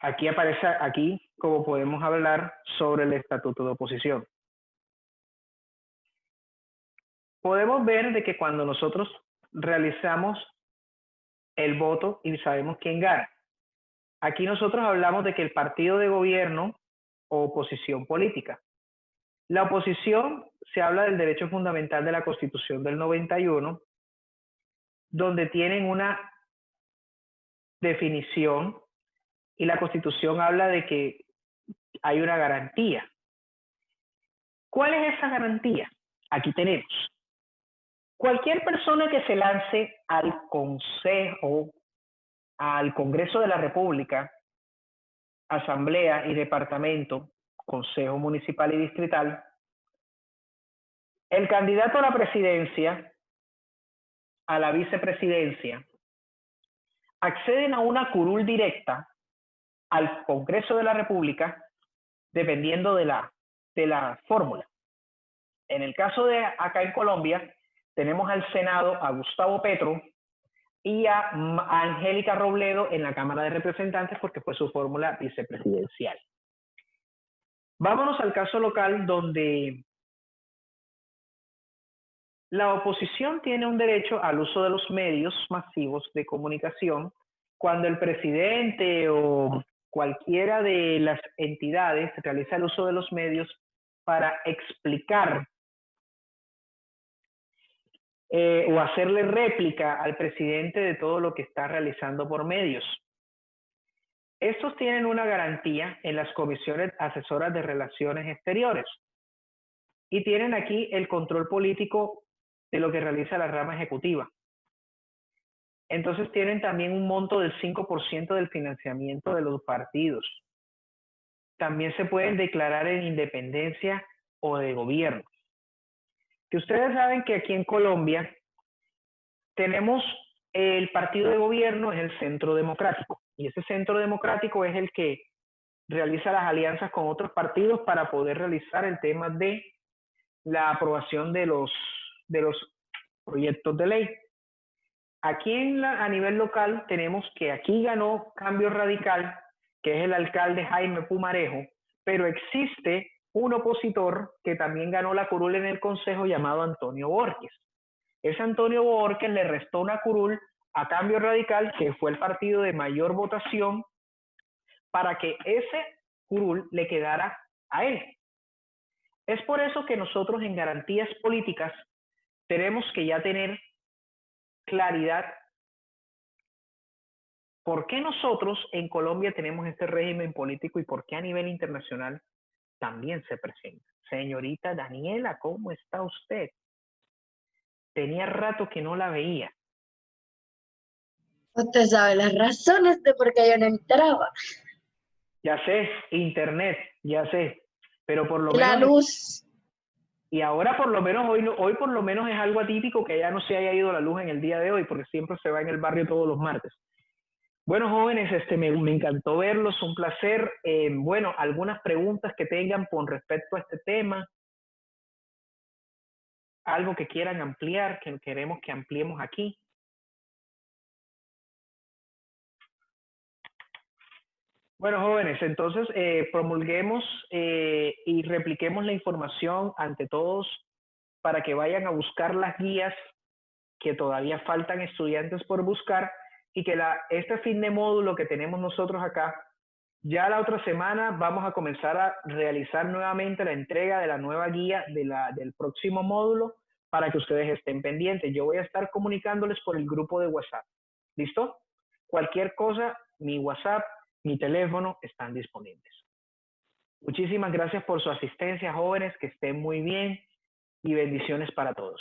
Aquí aparece, como podemos hablar sobre el estatuto de oposición. Podemos ver de que cuando nosotros realizamos el voto y sabemos quién gana, aquí nosotros hablamos de que el partido de gobierno o oposición política. La oposición, se habla del derecho fundamental de la Constitución del 91, donde tienen una definición, y la Constitución habla de que hay una garantía. ¿Cuál es esa garantía? Aquí tenemos. Cualquier persona que se lance al Consejo, al Congreso de la República, Asamblea y Departamento, Consejo Municipal y Distrital, el candidato a la presidencia, a la vicepresidencia, acceden a una curul directa al Congreso de la República, dependiendo de la fórmula. En el caso de acá en Colombia, tenemos al Senado a Gustavo Petro y a Angélica Robledo en la Cámara de Representantes, porque fue su fórmula vicepresidencial. Vámonos al caso local, donde la oposición tiene un derecho al uso de los medios masivos de comunicación cuando el presidente o cualquiera de las entidades realiza el uso de los medios para explicar o hacerle réplica al presidente de todo lo que está realizando por medios. Estos tienen una garantía en las comisiones asesoras de relaciones exteriores y tienen aquí el control político de lo que realiza la rama ejecutiva. Entonces tienen también un monto del 5% del financiamiento de los partidos. También se pueden declarar en independencia o de gobierno. Que ustedes saben que aquí en Colombia tenemos el partido de gobierno, es el Centro Democrático. Y ese Centro Democrático es el que realiza las alianzas con otros partidos para poder realizar el tema de la aprobación de los proyectos de ley. Aquí a nivel local tenemos que aquí ganó Cambio Radical, que es el alcalde Jaime Pumarejo, pero existe un opositor que también ganó la curul en el consejo llamado Antonio Borges. Ese Antonio Borges le restó una curul a Cambio Radical, que fue el partido de mayor votación, para que ese curul le quedara a él. Es por eso que nosotros en garantías políticas tenemos que ya tener claridad por qué nosotros en Colombia tenemos este régimen político y por qué a nivel internacional también se presenta. Señorita Daniela, ¿cómo está usted? Tenía rato que no la veía. Usted sabe las razones de por qué yo no entraba. Ya sé, internet, ya sé. pero por lo La menos... luz. Y ahora por lo menos, hoy por lo menos es algo atípico que ya no se haya ido la luz en el día de hoy, porque siempre se va en el barrio todos los martes. Bueno, jóvenes, me encantó verlos, un placer. Bueno, algunas preguntas que tengan con respecto a este tema, algo que quieran ampliar, que queremos que ampliemos aquí. Bueno, jóvenes, entonces promulguemos y repliquemos la información ante todos para que vayan a buscar las guías que todavía faltan estudiantes por buscar y que este fin de módulo que tenemos nosotros acá, ya la otra semana vamos a comenzar a realizar nuevamente la entrega de la nueva guía del próximo módulo para que ustedes estén pendientes. Yo voy a estar comunicándoles por el grupo de WhatsApp. ¿Listo? Cualquier cosa, mi WhatsApp, mi teléfono están disponibles. Muchísimas gracias por su asistencia, jóvenes, que estén muy bien y bendiciones para todos.